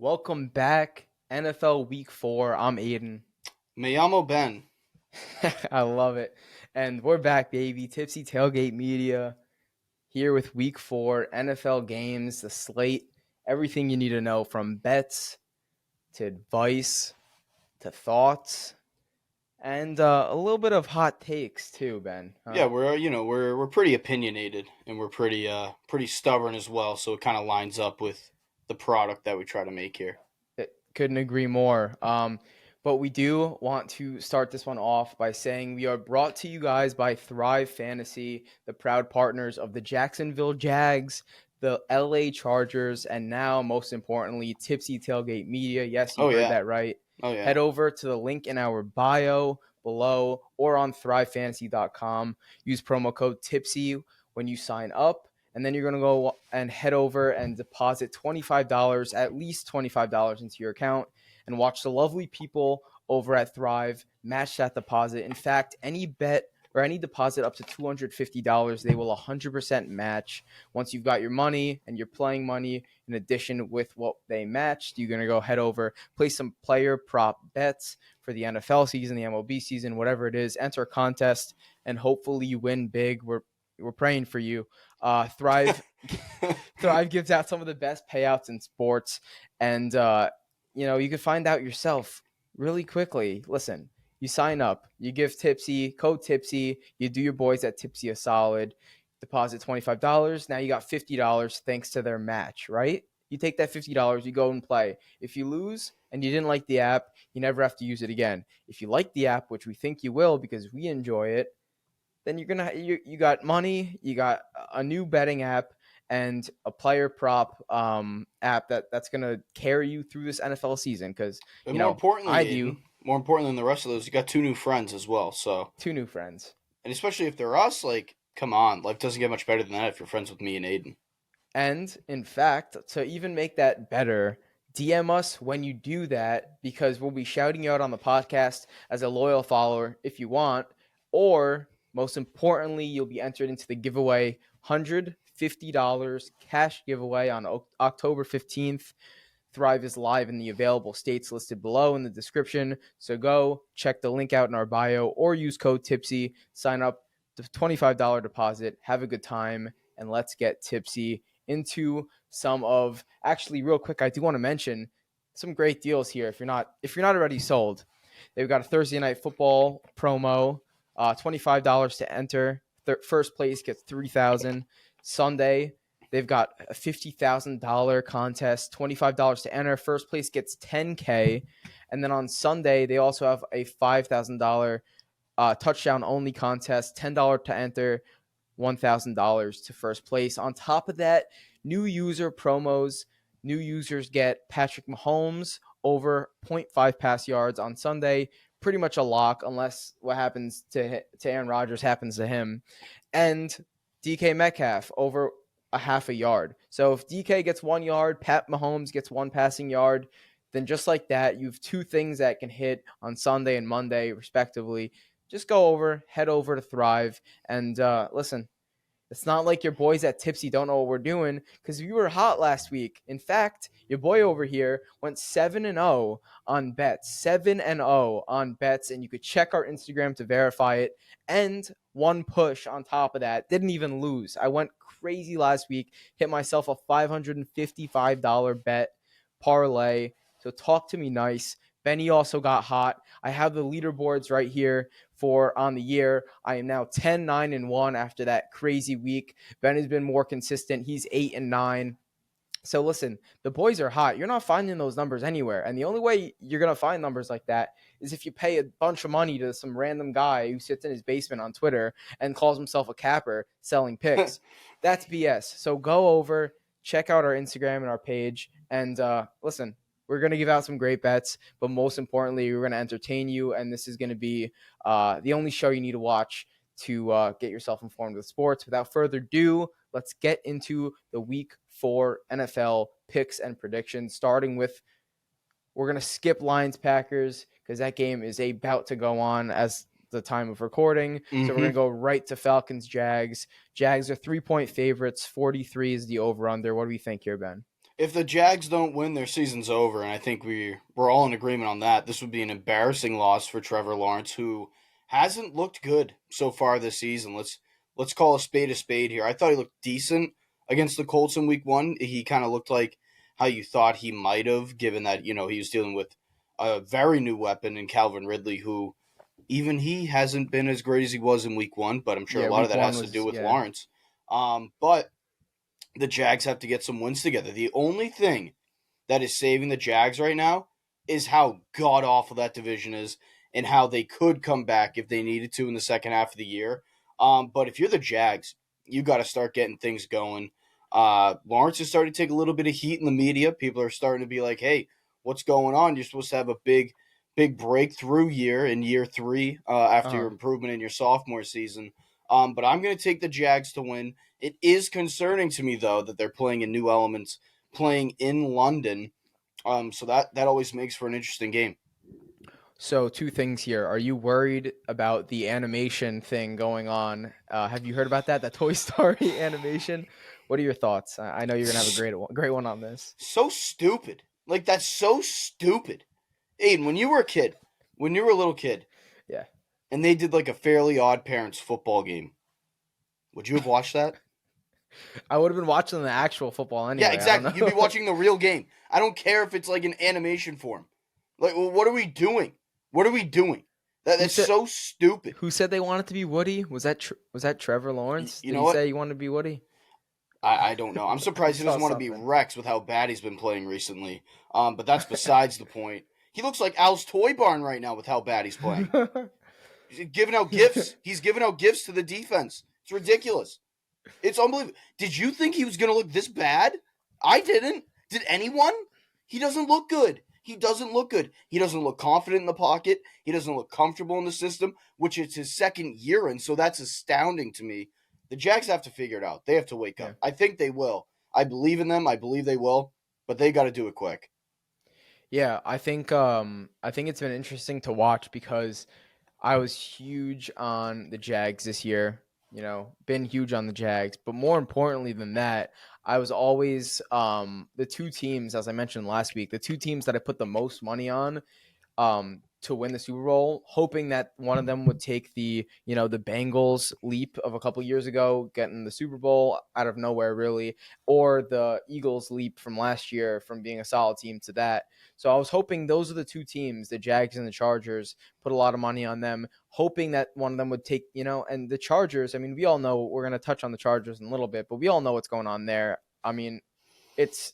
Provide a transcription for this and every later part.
Welcome back, NFL Week 4. I'm Aiden. Me llamo Ben. I love it. And we're back, baby. Tipsy Tailgate Media here with Week 4, NFL games, the slate, everything you need to know from bets to advice to thoughts and a little bit of hot takes too, Ben. Yeah, we're pretty opinionated and we're pretty stubborn as well, so it kind of lines up with the product that we try to make here. Couldn't agree more. But we do want to start this one off by saying we are brought to you guys by Thrive Fantasy, the proud partners of the Jacksonville Jags, the LA Chargers, and now, most importantly, Tipsy Tailgate Media. Yes, you Oh heard yeah. that right. Oh yeah. Head over to the link in our bio below or on thrivefantasy.com. Use promo code TIPSY when you sign up. And then you're going to go and head over and deposit $25, at least $25 into your account, and watch the lovely people over at Thrive match that deposit. In fact, any bet or any deposit up to $250, they will 100% match. Once you've got your money and you're playing money in addition with what they matched, you're going to go head over, place some player prop bets for the NFL season, the MLB season, whatever it is, enter a contest, and hopefully you win big. We're praying for you. Thrive gives out some of the best payouts in sports, and you can find out yourself really quickly. Listen, you sign up, you give code Tipsy, you do your boys at Tipsy a solid, deposit $25. Now you got $50 thanks to their match, right? You take that $50, you go and play. If you lose and you didn't like the app, you never have to use it again. If you like the app, which we think you will because we enjoy it, then you got money, you got a new betting app and a player prop app that's gonna carry you through this NFL season. Because And more importantly, I Aiden, do more important than the rest of those, you got two new friends as well. So, two new friends, and especially if they're us, like, come on, life doesn't get much better than that if you're friends with me and Aiden. and in fact, to even make that better, DM us when you do that because we'll be shouting you out on the podcast as a loyal follower if you want, or most importantly, you'll be entered into the giveaway $150 cash giveaway on October 15th. Thrive is live in the available states listed below in the description. So go check the link out in our bio or use code TIPSY. Sign up the $25 deposit. Have a good time and let's get tipsy into some of actually real quick. I do want to mention some great deals here. If you're not already sold, they've got a Thursday night football promo, $25 to enter. First place gets $3,000. Sunday, they've got a $50,000 contest, $25 to enter. First place gets $10K. And then on Sunday, they also have a $5,000 touchdown only contest, $10 to enter, $1,000 to first place. On top of that, new user promos. New users get Patrick Mahomes over 0.5 pass yards on Sunday. Pretty much a lock unless what happens to Aaron Rodgers happens to him. And DK Metcalf over a half a yard. So if DK gets 1 yard, Pat Mahomes gets 1 passing yard, then just like that, you have two things that can hit on Sunday and Monday, respectively. Just head over to Thrive, and listen, it's not like your boys at Tipsy don't know what we're doing because we were hot last week. In fact, your boy over here went 7-0 on bets, 7-0 on bets, and you could check our Instagram to verify it. And one push on top of that, didn't even lose. I went crazy last week, hit myself a $555 bet parlay. So talk to me nice. Benny also got hot. I have the leaderboards right here for on the year. I am now 10-9-1 after that crazy week. Ben has been more consistent. He's 8-9. So listen, the boys are hot. You're not finding those numbers anywhere. And the only way you're going to find numbers like that is if you pay a bunch of money to some random guy who sits in his basement on Twitter and calls himself a capper selling picks. That's BS. So go over, check out our Instagram and our page, and listen, we're going to give out some great bets, but most importantly, we're going to entertain you, and this is going to be the only show you need to watch to get yourself informed with sports. Without further ado, let's get into the Week 4 NFL picks and predictions, starting with we're going to skip Lions-Packers because that game is about to go on as the time of recording. So we're going to go right to Falcons-Jags. Jags are 3-point favorites. 43 is the over-under. What do we think here, Ben? if the Jags don't win, their season's over, and I think we're all in agreement on that. This would be an embarrassing loss for Trevor Lawrence, who hasn't looked good so far this season. Let's call a spade here. I thought he looked decent against the Colts in Week 1. He kind of looked like how you thought he might have, given that he was dealing with a very new weapon in Calvin Ridley, who even he hasn't been as great as he was in Week 1. But I'm sure Yeah, a lot of week that one has to was do with Lawrence. But the Jags have to get some wins together. The only thing that is saving the Jags right now is how god awful that division is and how they could come back if they needed to in the second half of the year. But if you're the Jags, you got to start getting things going. Lawrence is starting to take a little bit of heat in the media. People are starting to be like, "Hey, what's going on? You're supposed to have a big breakthrough year in year 3 after your uh, improvement in your sophomore season." But I'm going to take the Jags to win. It is concerning to me though that they're playing in new elements, playing in London. So that always makes for an interesting game. so two things here. Are you worried about the animation thing going on? Have you heard about that? That Toy Story animation? What are your thoughts? I know you're gonna have a great one on this. So stupid. Like that's so stupid. Aiden, when you were a little kid, Yeah, and they did like a Fairly Odd Parents football game, would you have watched that? I would have been watching the actual football Yeah, anyway. I don't exactly. You'd be know. watching the real game. I don't care if it's like an animation form. Like, well, what are we doing? What are we doing? who That's said so stupid. who said they wanted to be Woody? Was that Trevor Lawrence? You Did know he what? say he wanted to be Woody? I don't know. I'm I surprised he saw doesn't want to be something. Rex with how bad he's been playing recently. But that's besides the point. He looks like Al's Toy Barn right now with how bad he's playing. He's giving out gifts. He's giving out gifts to the defense. It's ridiculous. It's unbelievable. Did you think he was going to look this bad? I didn't. Did anyone? He doesn't look good. He doesn't look good. He doesn't look confident in the pocket. He doesn't look comfortable in the system, which it's his second year in. So that's astounding to me. The Jags have to figure it out. They have to wake Yeah. up. I think they will. I believe in them. I believe they will, but they got to do it quick. Yeah, I think it's been interesting to watch because I was huge on the Jags this year, been huge on the Jags, but more importantly than that, I was always the two teams, as I mentioned last week, the two teams that I put the most money on to win the Super Bowl, hoping that one of them would take the Bengals leap of a couple years ago, getting the Super Bowl out of nowhere, really, or the Eagles leap from last year from being a solid team to that. So I was hoping those are the two teams, the Jags and the Chargers, put a lot of money on them, hoping that one of them would take, and the Chargers, I mean, we all know we're going to touch on the Chargers in a little bit, but we all know what's going on there. I mean, it's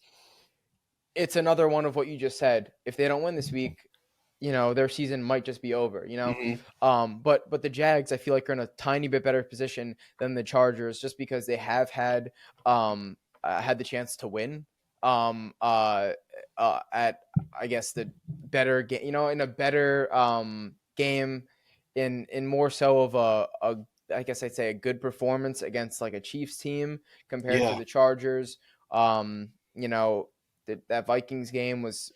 another one of what you just said. If they don't win this week, their season might just be over. Mm-hmm. But the Jags, I feel like, are in a tiny bit better position than the Chargers, just because they have had the chance to win at, I guess, the better game, in a better game, in more so of a I guess I'd say a good performance against like a Chiefs team compared to Yeah. the Chargers. That Vikings game was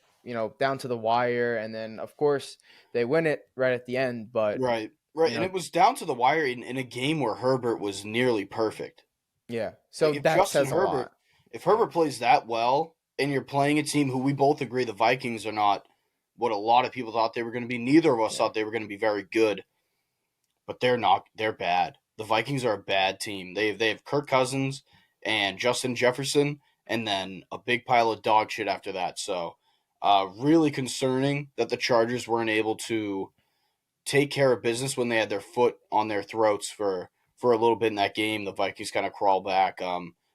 down to the wire, and then of course they win it right at the end. But Right. Right. you And know, it was down to the wire in a game where Herbert was nearly perfect. yeah. Like So that says a lot. If Yeah, Herbert plays that well, and you're playing a team who we both agree the Vikings are not what a lot of people thought they were going to be. Neither of us yeah, thought they were going to be very good, but they're not. They're bad. The Vikings are a bad team. They have Kirk Cousins and Justin Jefferson, and then a big pile of dog shit after that. So, really concerning that the Chargers weren't able to take care of business when they had their foot on their throats for a little bit in that game. The Vikings kind of crawl back.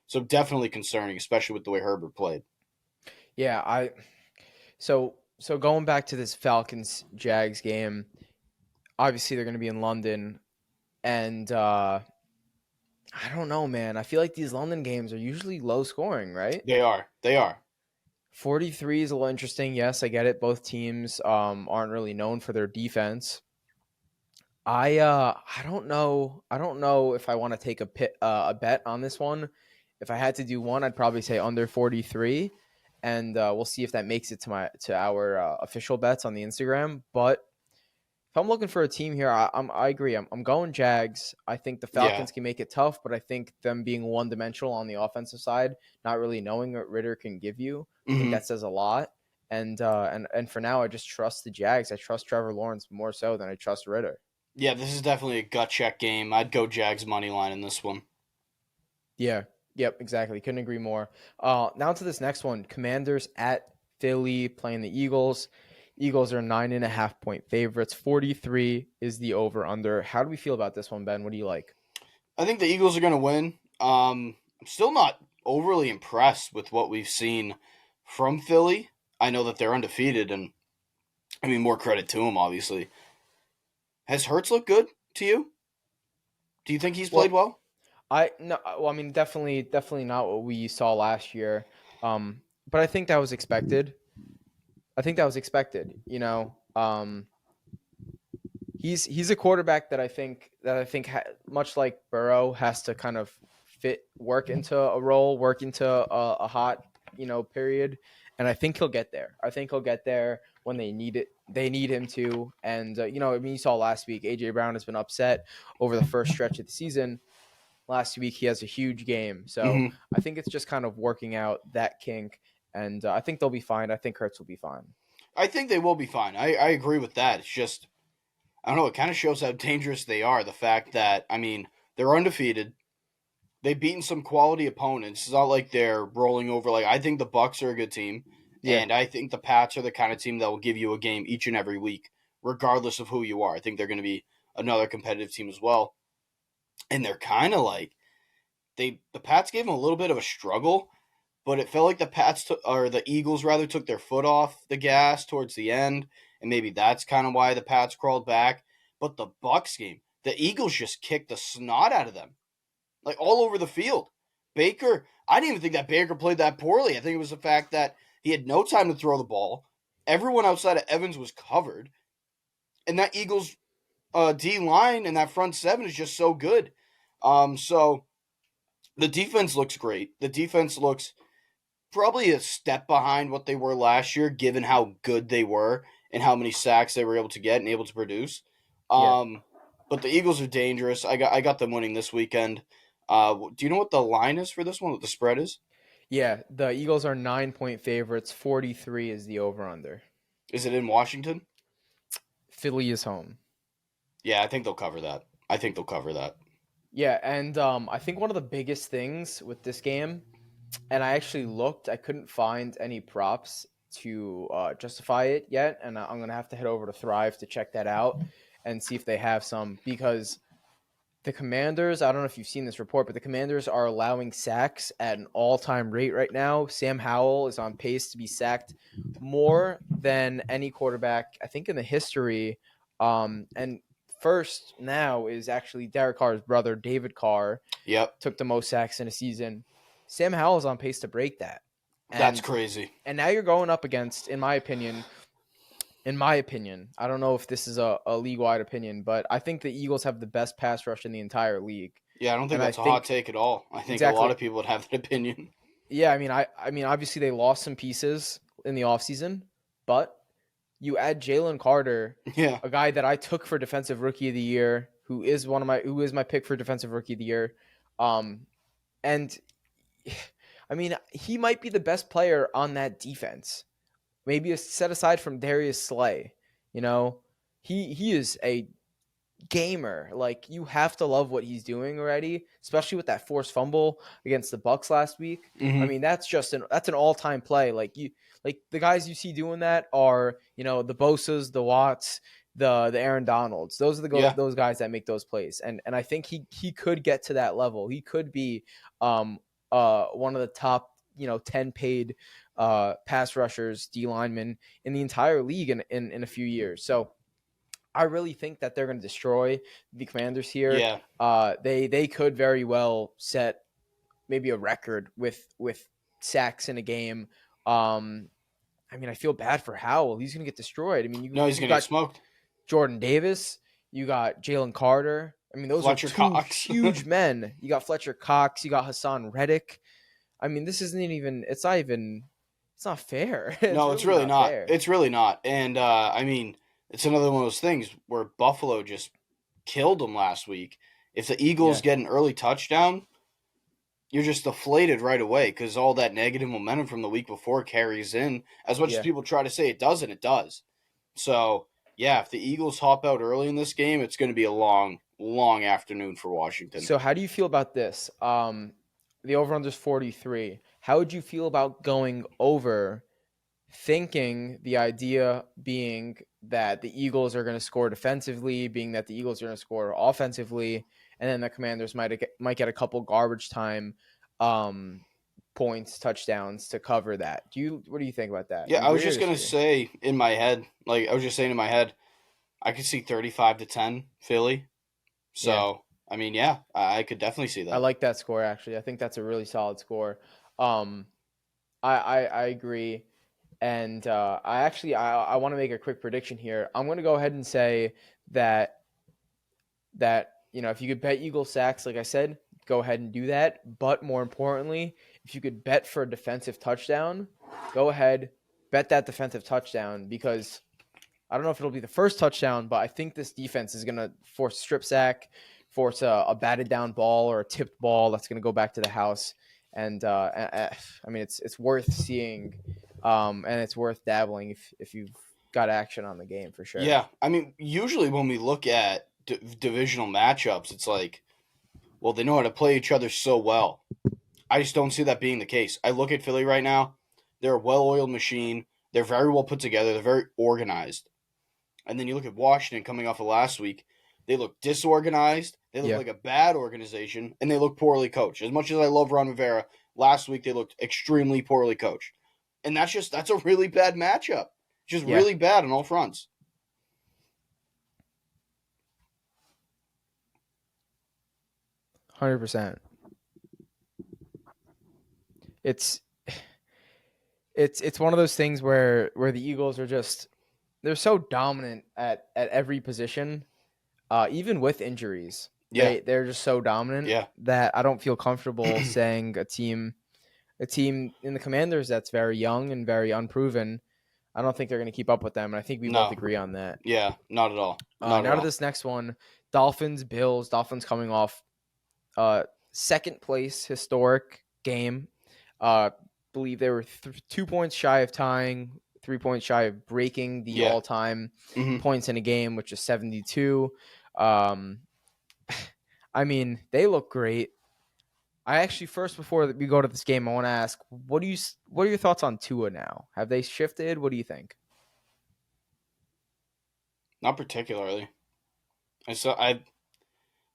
So definitely concerning, especially with the way Herbert played. yeah. So going back to this Falcons Jags game, obviously they're going to be in London, and I don't know, man. I feel like these London games are usually low scoring, right? They are. They are. 43 is a little interesting. Yes, I get it. Both teams aren't really known for their defense. I don't know. I don't know if I want to take a bet on this one. If I had to do one, I'd probably say under 43, and we'll see if that makes it to our official bets on the Instagram. But if I'm looking for a team here, I agree. I'm going Jags. I think the Yeah. Falcons can make it tough, but I think them being one dimensional on the offensive side, not really knowing what Ritter can give you, I think Hmm. that says a lot. And for now, I just trust the Jags. I trust Trevor Lawrence more so than I trust Ritter. Yeah, this is definitely a gut check game. I'd go Jags money line in this one. Yeah. Yep. Exactly. Couldn't agree more. Now to this next one: Commanders at Philly playing the Eagles. Eagles are 9.5 point favorites. 43 is the over under. How do we feel about this one, Ben? What do you like? I think the Eagles are going to win. I'm still not overly impressed with what we've seen from Philly. I know that they're undefeated, and I mean, more credit to them, obviously. Has Hurts looked good to you? Do you think he's played Well, well? I no, well, I mean, definitely not what we saw last year. But I think that was expected. I think that was expected. He's a quarterback that I think much like Burrow has to kind of work into a role, work into a hot period, and I think he'll get there. I think he'll get there when they need it. They need him to, and I mean, you saw last week AJ Brown has been upset over the first stretch of the season. Last week he has a huge game, so Hmm. I think it's just kind of working out that kink, and I think they'll be fine. I think Hurts will be fine. I think they will be fine. I agree with that. It's just, I don't know, it kind of shows how dangerous they are. The fact that, I mean, they're undefeated. They've beaten some quality opponents. It's not like they're rolling over. Like, I think the Bucks are a good team, Yeah, and I think the Pats are the kind of team that will give you a game each and every week, regardless of who you are. I think they're going to be another competitive team as well. And they're kind of like the Pats gave them a little bit of a struggle, but it felt like or the Eagles rather took their foot off the gas towards the end, and maybe that's kind of why the Pats crawled back. But the Bucks game, the Eagles just kicked the snot out of them, like all over the field. Baker, I didn't even think that Baker played that poorly. I think it was the fact that he had no time to throw the ball. Everyone outside of Evans was covered, and that Eagles D line and that front seven is just so good. So the defense looks great. The defense looks probably a step behind what they were last year, given how good they were and how many sacks they were able to get and able to produce. yeah. Um, but the Eagles are dangerous. I got them winning this weekend. Do you know what the line is for this one? What the spread is? Yeah, the Eagles are 9 point favorites. 43 is the over under. Is it in Washington? Philly is home. Yeah, I think they'll cover that. I think they'll cover that. Yeah, and I think one of the biggest things with this game, and I actually looked, I couldn't find any props to justify it yet, and I'm gonna have to head over to Thrive to check that out and see if they have some because the Commanders, I don't know if you've seen this report, but the Commanders are allowing sacks at an all-time rate right now. Sam Howell is on pace to be sacked more than any quarterback, I think, in the history. And first now is actually Derek Carr's brother, David Carr, Yep, took the most sacks in a season. Sam Howell is on pace to break that. that's And crazy. and now you're going up against, in my opinion, I don't know if this is a league-wide opinion, but I think the Eagles have the best pass rush in the entire league. Yeah, I don't think And I that's a hot think take at all. I think a lot exactly. of people would have that opinion. Yeah, I mean obviously they lost some pieces in the offseason, but you add Jalen Carter, Yeah, a guy that I took for defensive rookie of the year, who is my pick for defensive rookie of the year. Um and I mean, he might be the best player on that defense. Maybe set aside from Darius Slay. You know, he is a gamer. Like you have to love what he's doing already, especially with that forced fumble against the Bucks last week. I hmm, mean, that's an all-time play. Like the guys you see doing that are, the Bosas, the Watts, the Aaron Donalds. Those are yeah, those guys that make those plays. And I think he could get to that level. He could be one of the top, 10 paid pass rushers, D linemen in the entire league in a few years. So I really think that they're going to destroy the Commanders here. yeah. They could very well set maybe a record with sacks in a game. I mean, I feel bad for Howell. He's going to get destroyed. I mean, No, he's you gonna get got smoked. Jordan Davis, you got Jalen Carter. I mean, those are Fletcher two Cox. huge men. You got Fletcher Cox. You got Hassan Reddick. I mean, this isn't even. It's not even. It's not fair. It's No, it's really really not not. fair. It's really not. And I mean, it's another one of those things where Buffalo just killed them last week. If the Eagles Yeah, get an early touchdown, you're just deflated right away because all that negative momentum from the week before carries in. As much as yeah. people try to say it doesn't, it does. So, yeah, if the Eagles hop out early in this game, it's going to be a long, long afternoon for Washington. So how do you feel about this? The over-under is 43. How would you feel about going over, thinking the idea being that the Eagles are going to score defensively, being that the Eagles are going to score offensively, and then the Commanders might get a couple garbage time um, points, touchdowns to cover that. What do you think about that? Yeah, You I was agree or just going to disagree? say in my head, like, I was just saying in my head, I could see 35-10 Philly. Yeah, So, I mean, yeah, I could definitely see I that. like that score actually. I think that's a really solid score. Um, I agree. And I want to make a quick prediction here. I'm going to go ahead and say that if you could bet Eagle sacks, like I said, go ahead and do that. But more importantly, if you could bet for a defensive touchdown, go ahead, bet that defensive touchdown because I don't know if it'll be the first touchdown, but I think this defense is going to force a strip sack, force a batted down ball or a tipped ball that's going to go back to the house. And I mean, it's worth seeing, and it's worth dabbling if you've got action on the game for sure. Yeah, I mean, usually when we look at divisional matchups, it's like, well, they know how to play each other so well. I just don't see that being the case. I look at Philly right now; they're a well-oiled machine. They're very well put together. They're very organized. And then you look at Washington coming off of last week; they look disorganized. They look Yeah, like a bad organization, and they look poorly coached. As much as I love Ron Rivera, last week they looked extremely poorly coached, and that's a really bad matchup. Just yeah, really bad on all fronts. 100%. It's it's one of those things where the Eagles are just they're so dominant at every position, even with injuries. Yeah, They're just so dominant yeah. that I don't feel comfortable saying a team in the Commanders that's very young and very unproven. I don't think they're going to keep up with them, and I think we both No, agree on that. yeah, not at all. Not at Now to all. this next one, Dolphins Bills. Dolphins coming off uh, second place historic game. Believe they were 2 points shy of tying, 3 points shy of breaking the Yeah. all-time Hmm. points in a game, which is 72. Um, I mean, they look great. I actually first before we go to this game, I want to ask, what are your thoughts on Tua now? Have they shifted? What do you think? Not particularly. I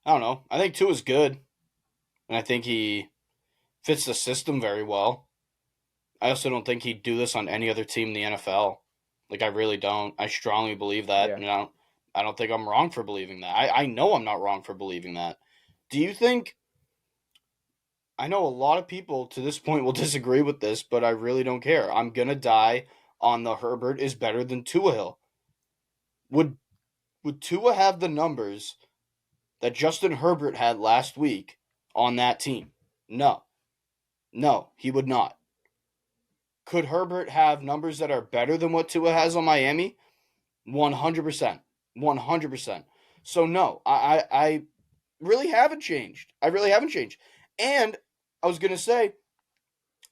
don't know. I think Tua is good, and I think he fits the system very well. I also don't think he'd do this on any other team in the NFL. Like, I really don't. I strongly believe that, Yeah. and I don't think I'm wrong for believing that. I know I'm not wrong for believing that. Do you think? I know a lot of people to this point will disagree with this, but I really don't care. I'm gonna die on the Herbert is better than Tua Hill. Would would Tua have the numbers that Justin Herbert had last week on that team? No. No, he would not. Could Herbert have numbers that are better than what Tua has on Miami? 100%. 100%. So, no, I really haven't changed. I really haven't changed. And I was going to say,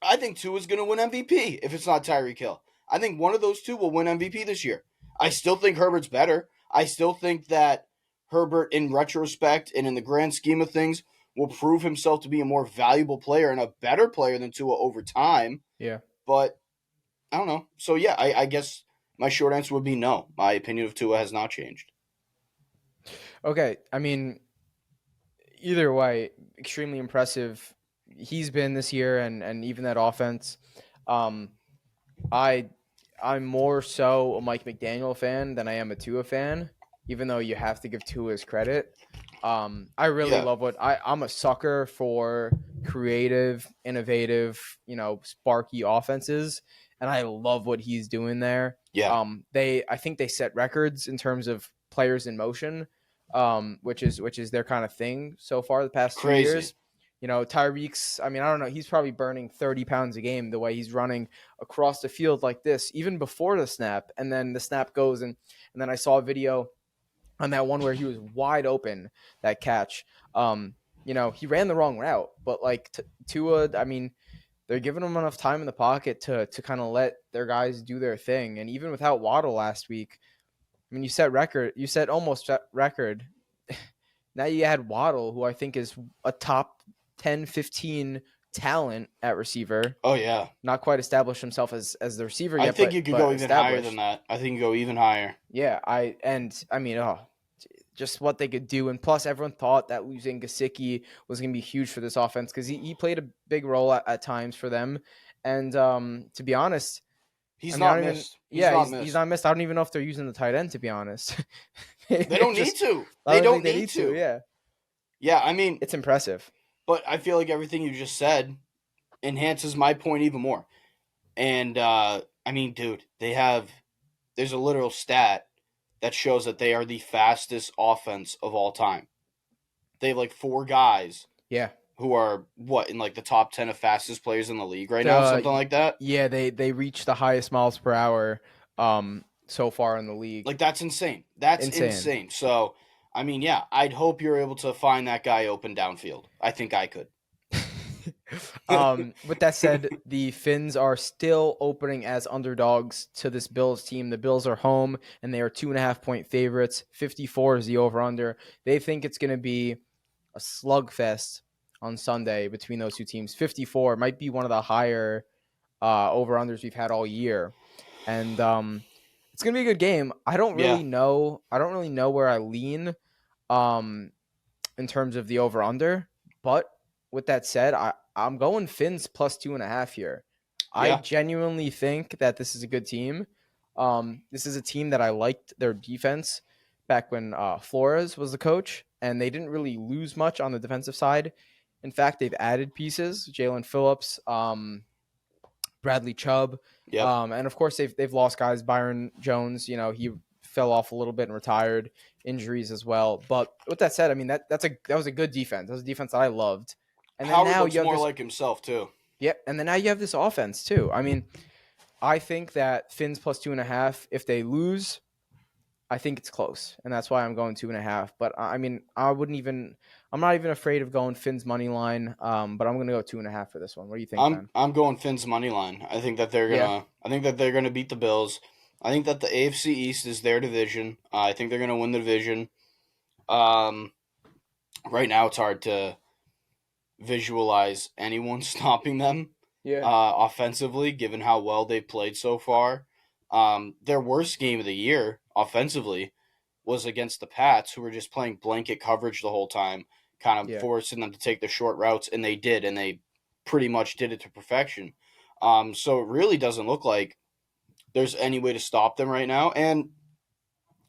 I think Tua's going to win MVP if it's not Tyreek Hill. I think one of those two will win MVP this year. I still think Herbert's better. I still think that Herbert, in retrospect and in the grand scheme of things, will prove himself to be a more valuable player and a better player than Tua over time. Yeah. But I don't know. So, yeah, I guess my short answer would be no. My opinion of Tua has not changed. Okay. I mean, either way, extremely impressive. He's been this year, and even that offense. Um, I I'm more so a Mike McDaniel fan than I am a Tua fan, even though you have to give Tua his credit. I really Yeah, love I'm a sucker for creative, innovative, sparky offenses, and I love what he's doing there. yeah. I think they set records in terms of players in motion, which is their kind of thing so far the past 2 years. Crazy. Tyreek's, I mean, I don't know. He's probably burning 30 pounds a game the way he's running across the field like this, even before the snap. And then the snap goes, and then I saw a video on that one where he was wide open, that catch. He ran the wrong route, but like Tua, I mean, they're giving him enough time in the pocket to kind of let their guys do their thing. And even without Waddle last week, I mean, you set almost record. Now you had Waddle, who I think is a top 10, 15 talent at receiver. Oh, yeah. Not quite established himself as the receiver yet. I think you could go even higher than that. I think you go even higher. Yeah, just what they could do. And plus, everyone thought that losing Gesicki was going to be huge for this offense because he played a big role at times for them. And to be honest, he's not missed. He's not missed. I don't even know if they're using the tight end, to be honest. They don't need to. They don't need to. Yeah. Yeah, I mean, it's impressive. But I feel like everything you just said enhances my point even more. And, I mean, dude, there's a literal stat that shows that they are the fastest offense of all time. They have like 4 guys. Yeah. Who are in like the top 10 of fastest players in the league right now, something like that. Yeah, they reached the highest miles per hour so far in the league. Like, that's insane. That's insane. So, I mean, yeah, I'd hope you're able to find that guy open downfield. I think I could. With that said, the Finns are still opening as underdogs to this Bills team. The Bills are home, and they are 2.5-point favorites. 54 is the over-under. They think it's going to be a slugfest on Sunday between those two teams. 54 might be one of the higher over-unders we've had all year. And it's going to be a good game. I don't really know where I lean in terms of the over-under. But with that said, I'm going Finns plus 2.5 here. I genuinely think that this is a good team. This is a team that I liked their defense back when Flores was the coach, and they didn't really lose much on the defensive side. In fact, they've added pieces: Jalen Phillips, Bradley Chubb, and of course they've lost guys. Byron Jones, he fell off a little bit and retired. Injuries as well. But with that said, I mean that was a good defense. That was a defense that I loved. And then Howard looks more like himself too. Yeah, and then now you have this offense too. I mean, I think that Finns plus 2.5. If they lose, I think it's close, and that's why I'm going 2.5. But I mean, I'm not even afraid of going Finns money line. But I'm going to go 2.5 for this one. What do you think, man? I'm going Finns money line. I think that they're gonna beat the Bills. I think that the AFC East is their division. I think they're gonna win the division. Right now, it's hard to visualize anyone stopping them. Offensively, given how well they've played so far. Their worst game of the year offensively was against the Pats, who were just playing blanket coverage the whole time, kind of forcing them to take the short routes, and they did, and they pretty much did it to perfection. So it really doesn't look like there's any way to stop them right now. And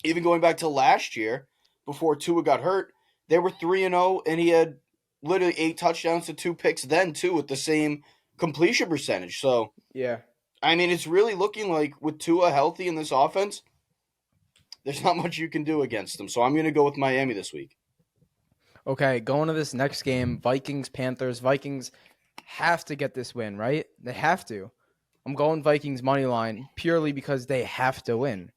even going back to last year, before Tua got hurt, they were 3-0, and he had literally 8 touchdowns to 2 picks then, too, with the same completion percentage. So, I mean, it's really looking like with Tua healthy in this offense, there's not much you can do against them. So I'm going to go with Miami this week. Okay, going to this next game, Vikings-Panthers. Vikings have to get this win, right? They have to. I'm going Vikings money line purely because they have to win.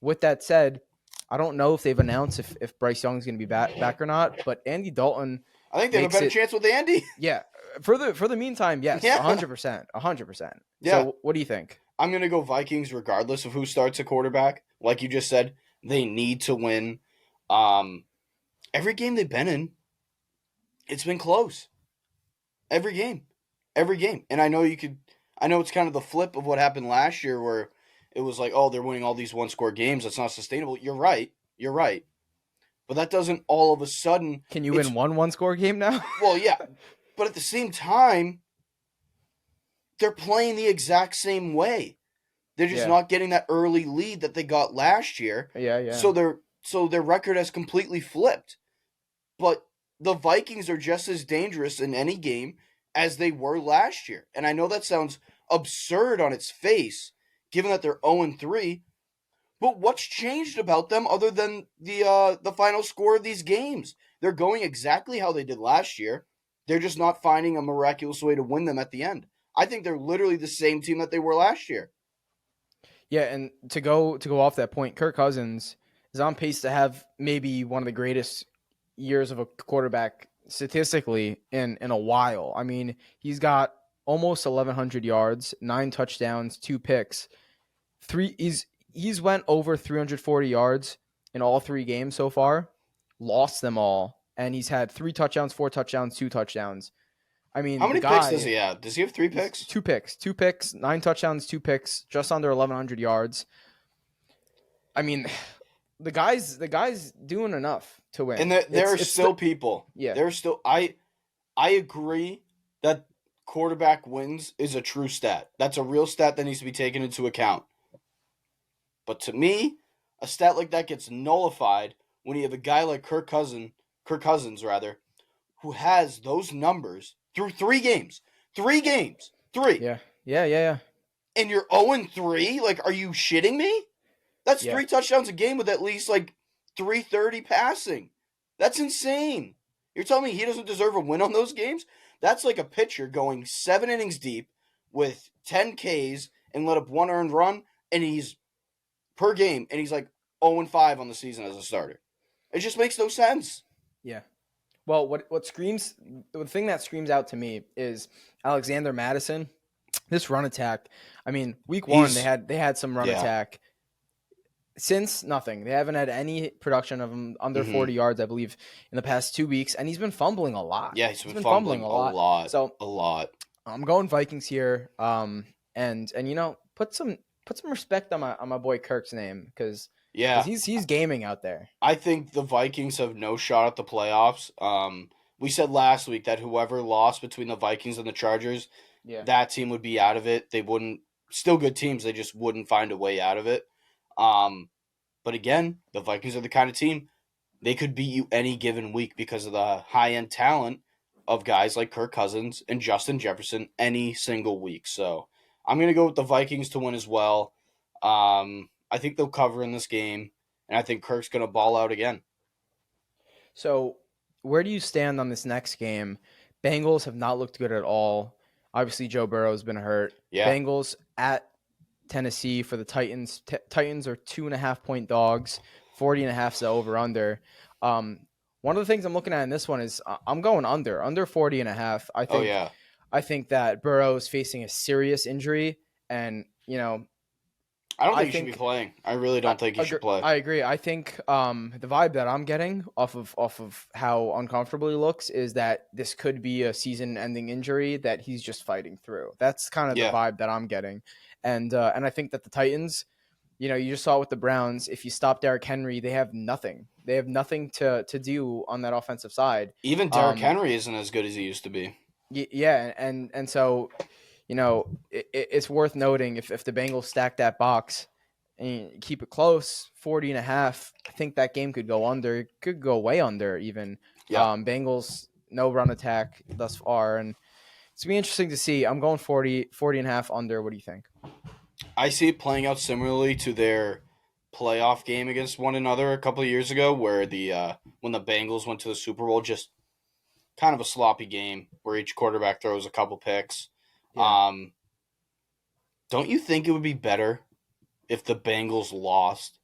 With that said, I don't know if they've announced if Bryce Young's going to be back or not, but Andy Dalton. I think they have a better chance with Andy. Yeah, for the meantime, yes, 100%, 100%. Yeah. So what do you think? I'm going to go Vikings regardless of who starts a quarterback. Like you just said, they need to win. Every game they've been in, it's been close. Every game. And I know it's kind of the flip of what happened last year where it was like, oh, they're winning all these one-score games. That's not sustainable. You're right. But that doesn't all of a sudden... Can you win one-score game now? Well, yeah. But at the same time, they're playing the exact same way. They're just not getting that early lead that they got last year. Yeah. So their record has completely flipped. But the Vikings are just as dangerous in any game as they were last year. And I know that sounds absurd on its face, given that they're 0-3. But what's changed about them other than the final score of these games? They're going exactly how they did last year. They're just not finding a miraculous way to win them at the end. I think they're literally the same team that they were last year. Yeah, and to go off that point, Kirk Cousins is on pace to have maybe one of the greatest years of a quarterback statistically in a while. I mean, he's got almost 1,100 yards, 9 touchdowns, 2 picks. He's went over 340 yards in all 3 games so far, lost them all, and he's had 3 touchdowns, 4 touchdowns, 2 touchdowns. I How mean, the many picks does he guy, have? Does he have 3 he's picks? 2 picks, 9 touchdowns, 2 picks, just under 1,100 yards. I mean, the guy's doing enough to win. And there are still people. Yeah. There's still I agree that quarterback wins is a true stat. That's a real stat that needs to be taken into account. But to me, a stat like that gets nullified when you have a guy like Kirk Cousins rather, who has those numbers through 3 games. 3 games. 3. Yeah. And you're 0-3? Like, are you shitting me? That's Yeah. 3 touchdowns a game with at least like 330 passing. That's insane. You're telling me he doesn't deserve a win on those games? That's like a pitcher going 7 innings deep with 10 Ks and let up 1 earned run, and he's per game, and he's like 0-5 on the season as a starter. It just makes no sense. Yeah. Well, the thing that screams out to me is Alexander Madison. This run attack. I mean, week 1 they had some run attack. Since nothing. They haven't had any production of him under 40 yards, I believe, in the past 2 weeks, and he's been fumbling a lot. Yeah, he's been fumbling a lot. So a lot. I'm going Vikings here. And you know, put some respect on my boy Kirk's name because he's gaming out there. I think the Vikings have no shot at the playoffs. We said last week that whoever lost between the Vikings and the Chargers, that team would be out of it. They wouldn't. Still good teams. They just wouldn't find a way out of it. But again, the Vikings are the kind of team they could beat you any given week because of the high-end talent of guys like Kirk Cousins and Justin Jefferson any single week. So I'm going to go with the Vikings to win as well. I think they'll cover in this game, and I think Kirk's going to ball out again. So where do you stand on this next game? Bengals have not looked good at all. Obviously, Joe Burrow's been hurt. Yeah. Bengals at Tennessee for the Titans. Titans are 2.5-point dogs. 40.5 is the over/under. One of the things I'm looking at in this one is I'm going under 40.5. I think that Burrow is facing a serious injury, and you know, I don't think he should be playing. I really don't think he should play. I agree. I think the vibe that I'm getting off of how uncomfortable he looks is that this could be a season-ending injury that he's just fighting through. That's kind of the vibe that I'm getting. And I think that the Titans, you know, you just saw with the Browns, if you stop Derrick Henry, they have nothing. They have nothing to do on that offensive side. Even Derrick Henry isn't as good as he used to be. Yeah, and so, you know, it's worth noting if the Bengals stack that box and keep it close, 40.5, I think that game could go under. It could go way under even. Yeah. Bengals, no run attack thus far, and it's going to be interesting to see. I'm going 40.5 under. What do you think? I see it playing out similarly to their playoff game against one another a couple of years ago where when the Bengals went to the Super Bowl, just kind of a sloppy game where each quarterback throws a couple picks. Yeah. Don't you think it would be better if the Bengals lost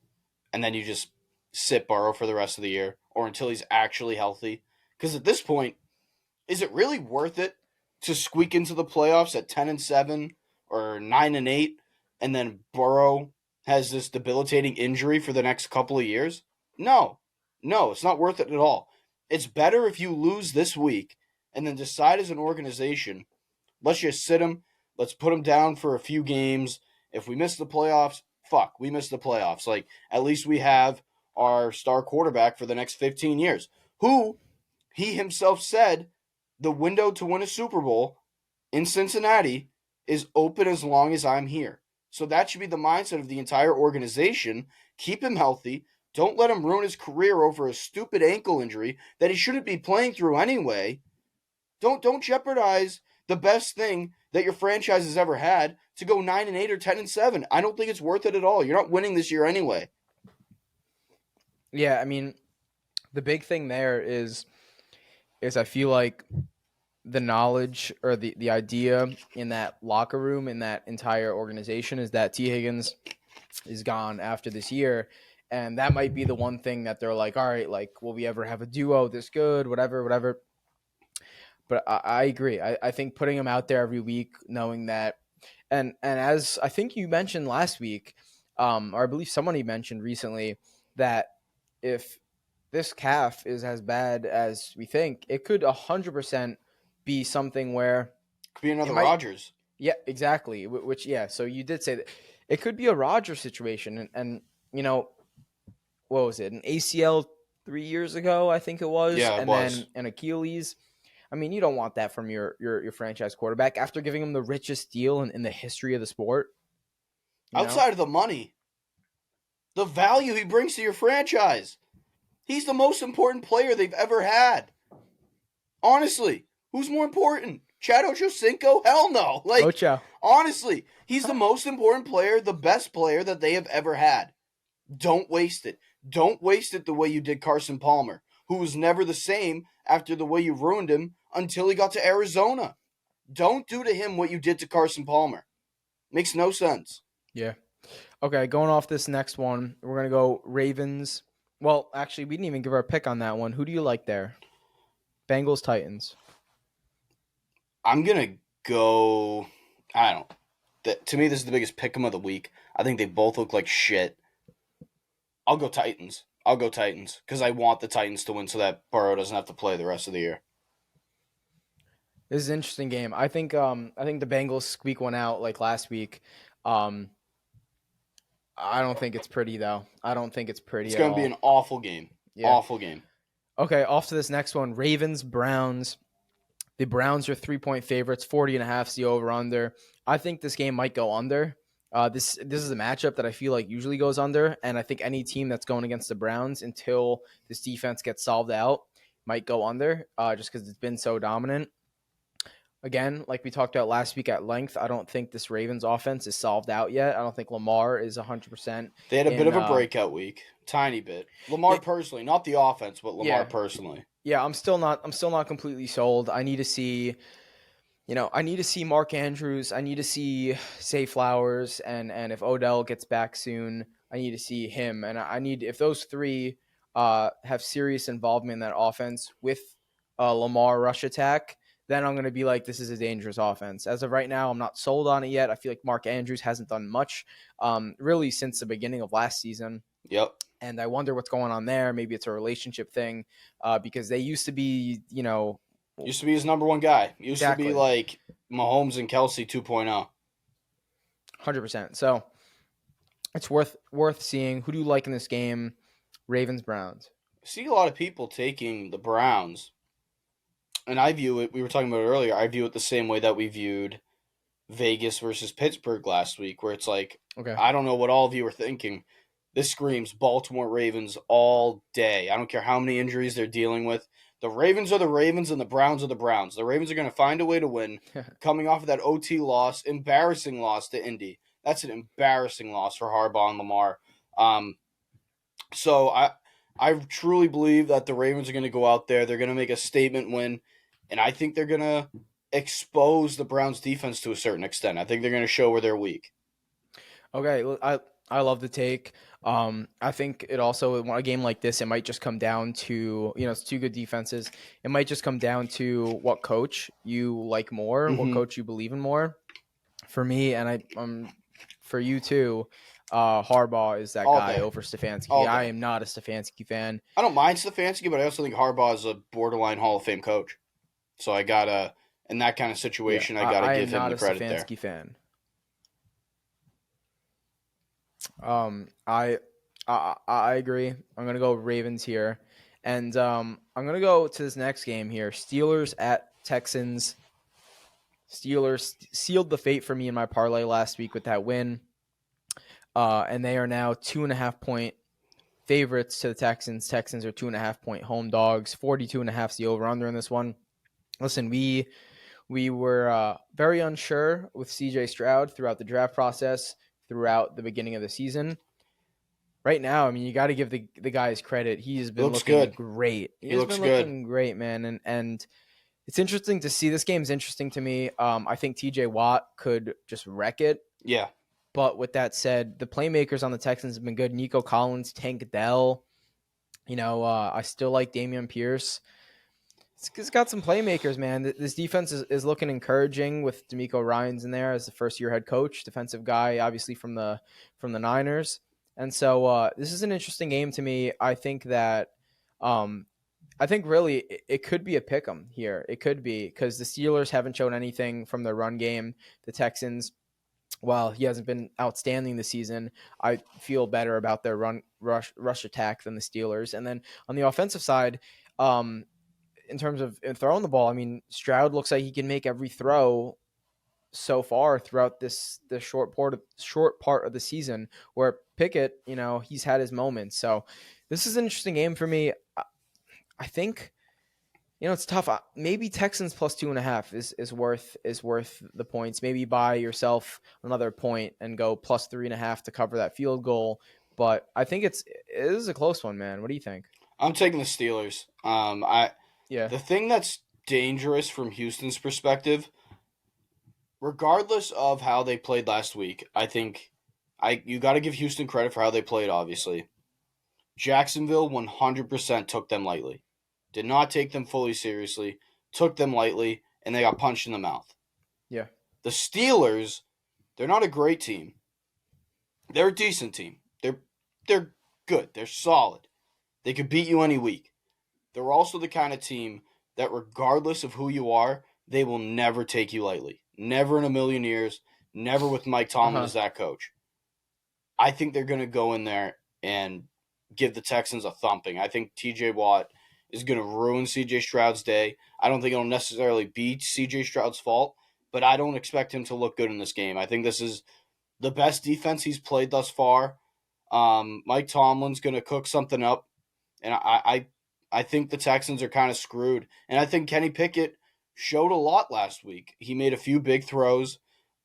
and then you just sit Burrow for the rest of the year or until he's actually healthy? Because at this point, is it really worth it to squeak into the playoffs at 10-7 or 9-8 and then Burrow has this debilitating injury for the next couple of years? No, it's not worth it at all. It's better if you lose this week and then decide as an organization, let's just sit him, let's put him down for a few games. If we miss the playoffs, we missed the playoffs. Like, at least we have our star quarterback for the next 15 years, who he himself said the window to win a Super Bowl in Cincinnati is open as long as I'm here. So that should be the mindset of the entire organization. Keep him healthy. Don't let him ruin his career over a stupid ankle injury that he shouldn't be playing through anyway. Don't jeopardize the best thing that your franchise has ever had to go 9-8 or 10-7. I don't think it's worth it at all. You're not winning this year anyway. Yeah, I mean, the big thing there is I feel like the knowledge or the idea in that locker room, in that entire organization, is that T. Higgins is gone after this year. And that might be the one thing that they're like, all right, like, will we ever have a duo this good? Whatever. But I agree. I think putting him out there every week, knowing that, and as I think you mentioned last week, or I believe somebody mentioned recently, that if this calf is as bad as we think, it could 100% be something where Could be it another might. Rodgers. Yeah, exactly. Which, yeah. So you did say that it could be a Rodgers situation, and what was it? An ACL 3 years ago, I think it was, Yeah, it and was. then an Achilles. I mean, you don't want that from your franchise quarterback after giving him the richest deal in the history of the sport. You know, Outside of the money, the value he brings to your franchise. He's the most important player they've ever had. Honestly, who's more important? Chad Ochocinco? Hell no. Like, Ocho. honestly, he's the most important player, the best player that they have ever had. Don't waste it. Don't waste it the way you did Carson Palmer, who was never the same after the way you ruined him until he got to Arizona. Don't do to him what you did to Carson Palmer. Makes no sense. Yeah. Okay, going off this next one, we're gonna go Ravens. Well, actually, we didn't even give our pick on that one. Who do you like there? Bengals, Titans. I'm going to go. I don't know. To me, this is the biggest pick 'em of the week. I think they both look like shit. I'll go Titans. Because I want the Titans to win so that Burrow doesn't have to play the rest of the year. This is an interesting game. I think the Bengals squeak one out like last week. Um, I don't think it's pretty though. I don't think it's pretty It's at going to be all. an awful game. Yeah. Awful game. Okay, off to this next one. Ravens, Browns. The Browns are 3-point favorites. 40.5 is the over under. I think this game might go under. This is a matchup that I feel like usually goes under, and I think any team that's going against the Browns until this defense gets solved out might go under, just because it's been so dominant. Again, like we talked about last week at length, I don't think this Ravens offense is solved out yet. I don't think Lamar is 100%. They had a bit of a breakout week. Tiny bit. Lamar personally, not the offense, but Lamar personally. Yeah, I'm still not completely sold. I need to see Mark Andrews. I need to see Zay Flowers, and if Odell gets back soon, I need to see him. And I need, if those three have serious involvement in that offense with Lamar rush attack, then I'm going to be like, this is a dangerous offense. As of right now, I'm not sold on it yet. I feel like Mark Andrews hasn't done much really since the beginning of last season. Yep. And I wonder what's going on there. Maybe it's a relationship thing because they used to be, Used to be his number one guy. Used Exactly. to be like Mahomes and Kelsey 2.0. 100%. So it's worth seeing. Who do you like in this game? Ravens, Browns. I see a lot of people taking the Browns. And I view it, we were talking about it earlier, I view it the same way that we viewed Vegas versus Pittsburgh last week, where it's like, Okay. I don't know what all of you are thinking. This screams Baltimore Ravens all day. I don't care how many injuries they're dealing with. The Ravens are the Ravens and the Browns are the Browns. The Ravens are going to find a way to win. Coming off of that OT loss, embarrassing loss to Indy. That's an embarrassing loss for Harbaugh and Lamar. So I truly believe that the Ravens are going to go out there. They're going to make a statement win. And I think they're going to expose the Browns defense to a certain extent. I think they're going to show where they're weak. Okay. I love the take. I think it also, a game like this, it might just come down to, it's two good defenses. It might just come down to what coach you like more, what coach you believe in more. For me, and for you too, Harbaugh is that guy over Stefanski. I am not a Stefanski fan. I don't mind Stefanski, but I also think Harbaugh is a borderline Hall of Fame coach. So I gotta, in that kind of situation, I gotta give him the credit there. I am not a Stefanski fan. I agree. I'm gonna go Ravens here, and I'm gonna go to this next game here. Steelers at Texans. Steelers sealed the fate for me in my parlay last week with that win, and they are now 2.5-point favorites to the Texans. Texans are 2.5-point home dogs. 42.5 is the over under in this one. Listen, we were very unsure with CJ Stroud throughout the draft process, throughout the beginning of the season. Right now, I mean, you got to give the guy his credit. He's been looking great. He looks good, great, man. And It's interesting to see. This game's interesting to me. I think TJ Watt could just wreck it. Yeah. But with that said, the playmakers on the Texans have been good. Nico Collins, Tank Dell. I still like Dameon Pierce. It's got some playmakers, man. This defense is looking encouraging with D'Amico Ryans in there as the first year head coach, defensive guy, obviously from the Niners. And so this is an interesting game to me. I think that I think really it could be a pick 'em here. It could be because the Steelers haven't shown anything from their run game. The Texans, while he hasn't been outstanding this season, I feel better about their rush attack than the Steelers. And then on the offensive side, in terms of throwing the ball, I mean, Stroud looks like he can make every throw so far throughout this short part of the season. Where Pickett, he's had his moments. So this is an interesting game for me. I think it's tough. Maybe Texans plus 2.5 is worth the points. Maybe buy yourself another point and go plus 3.5 to cover that field goal. But I think it is a close one, man. What do you think? I'm taking the Steelers. Yeah. The thing that's dangerous from Houston's perspective, regardless of how they played last week, I think you got to give Houston credit for how they played, obviously. Jacksonville 100% took them lightly. Did not take them fully seriously, took them lightly, and they got punched in the mouth. Yeah. The Steelers, they're not a great team. They're a decent team. They're good. They're solid. They could beat you any week. They're also the kind of team that regardless of who you are, they will never take you lightly. Never in a million years. Never with Mike Tomlin as that coach. I think they're going to go in there and give the Texans a thumping. I think TJ Watt is going to ruin CJ Stroud's day. I don't think it'll necessarily be CJ Stroud's fault, but I don't expect him to look good in this game. I think this is the best defense he's played thus far. Mike Tomlin's going to cook something up, and I think the Texans are kind of screwed. And I think Kenny Pickett showed a lot last week. He made a few big throws.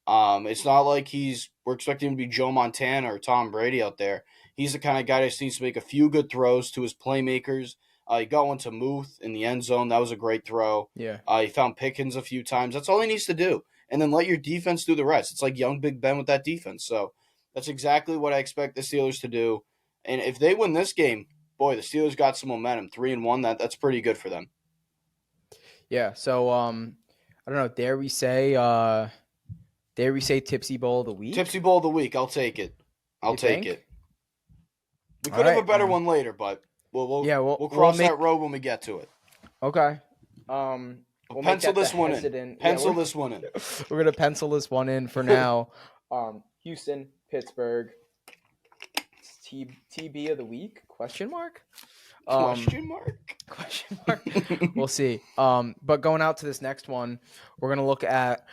It's not like we're expecting him to be Joe Montana or Tom Brady out there. He's the kind of guy that just needs to make a few good throws to his playmakers. He got one to Muth in the end zone. That was a great throw. Yeah. He found Pickens a few times. That's all he needs to do. And then let your defense do the rest. It's like young Big Ben with that defense. So that's exactly what I expect the Steelers to do. And if they win this game, boy, the Steelers got some momentum. 3-1. That's pretty good for them. Yeah. So I don't know. Dare we say Tipsy Bowl of the week? Tipsy Bowl of the week. I'll take it. I'll take it. We could have a better one later, but we'll cross that road when we get to it. Okay. We'll pencil this one in. Pencil this one in. We're gonna pencil this one in for now. Houston, Pittsburgh. TB of the week? Question mark. Question mark. We'll see. But going out to this next one, we're gonna look at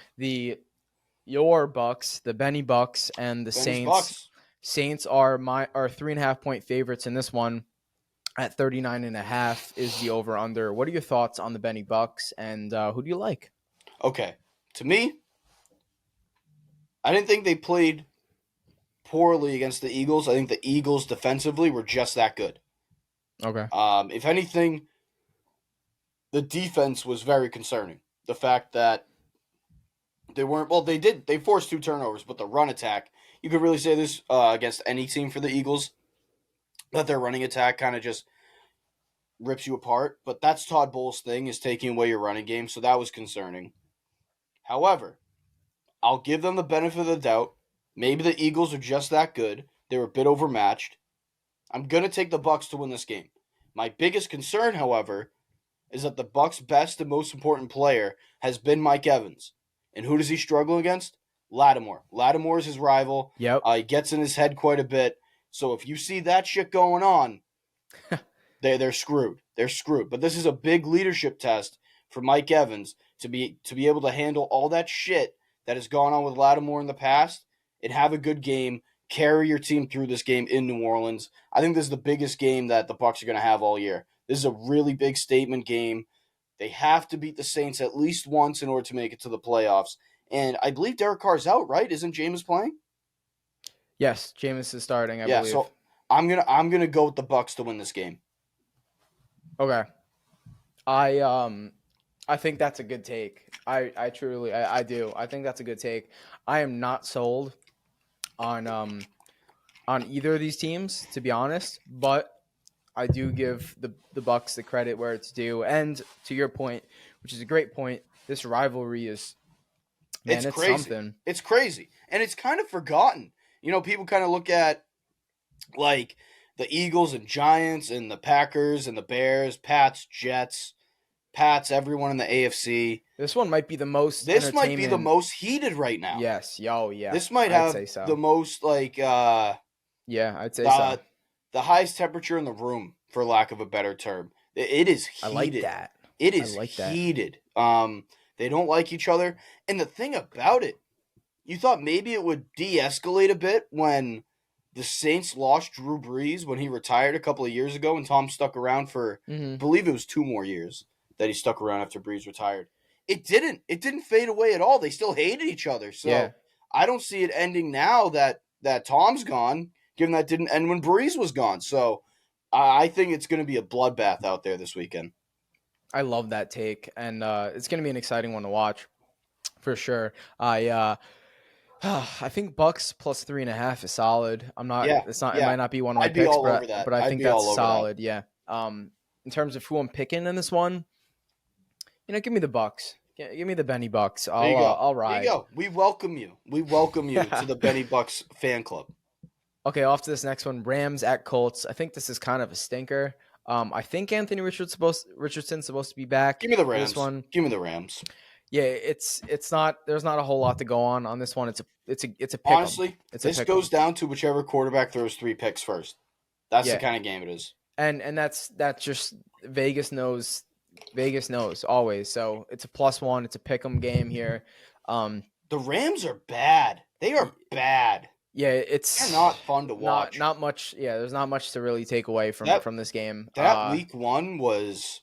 your Bucks, the Benny Bucks, and the Saints. Bucks. Saints are 3.5 point favorites in this one. At 39.5 is the over under. What are your thoughts on the Benny Bucks, and who do you like? Okay, to me, I didn't think they played poorly against the Eagles. I think the Eagles defensively were just that good. Okay. If anything, the defense was very concerning. The fact that they weren't, they forced 2 turnovers, but the run attack, you could really say this against any team for the Eagles, that their running attack kind of just rips you apart. But that's Todd Bowles' thing, is taking away your running game, so that was concerning. However, I'll give them the benefit of the doubt. Maybe the Eagles are just that good. They were a bit overmatched. I'm going to take the Bucks to win this game. My biggest concern, however, is that the Bucks' best and most important player has been Mike Evans. And who does he struggle against? Lattimore. Lattimore is his rival. Yep. He gets in his head quite a bit. So if you see that shit going on, they're screwed. They're screwed. But this is a big leadership test for Mike Evans to be able to handle all that shit that has gone on with Lattimore in the past and have a good game, carry your team through this game in New Orleans. I think this is the biggest game that the Bucs are going to have all year. This is a really big statement game. They have to beat the Saints at least once in order to make it to the playoffs. And I believe Derek Carr's out, right? Isn't Jameis playing? Yes, Jameis is starting, I believe. So I'm gonna go with the Bucs to win this game. Okay. I I think that's a good take. I truly I do. I think that's a good take. I am not sold on either of these teams, to be honest, but I do give the Bucks the credit where it's due. And to your point, which is a great point, this rivalry is, It's man, it's crazy. something. It's crazy. And it's kind of forgotten. People kind of look at like the Eagles and Giants and the Packers and the Bears, Pats, Jets, Pats, everyone in the AFC. This one might be the most This might be the entertainment. most heated right now. Yes, yo, yeah. This might I'd have say so. the most Yeah, I'd say so. the highest temperature in the room, for lack of a better term. It is heated. I like that. It is like that. heated. They don't like each other. And the thing about it, you thought maybe it would de-escalate a bit when the Saints lost Drew Brees when he retired a couple of years ago, and Tom stuck around for, I believe it was 2 more years that he stuck around after Brees retired. It didn't. It didn't fade away at all. They still hated each other. So Yeah. I don't see it ending now that Tom's gone, given that didn't end when Brees was gone. So I think it's going to be a bloodbath out there this weekend. I love that take, and it's going to be an exciting one to watch for sure. I think Bucks plus 3.5 is solid. I'm not. Yeah, It's not. yeah. It might not be one of my I'd be picks, all over that. but I I'd think be all that's over solid. Yeah. In terms of who I'm picking in this one, give me the Bucks. Give me the Benny Bucks. There you go. I'll ride. There you go. We welcome you. We welcome you to the Benny Bucks fan club. Okay, off to this next one. Rams at Colts. I think this is kind of a stinker. I think Anthony Richardson's supposed to be back. Give me the for Rams. This one. Give me the Rams. Yeah, it's not. There's not a whole lot to go on this one. It's a pick 'em. Honestly, It's this a pick 'em. goes down to whichever quarterback throws 3 picks first. That's the kind of game it is. And that's just Vegas knows always. So it's a +1. It's a pick 'em game here. The Rams are bad. They are bad. Yeah, They're not fun to watch. Not much. Yeah, there's not much to really take away from this game. That week 1 was,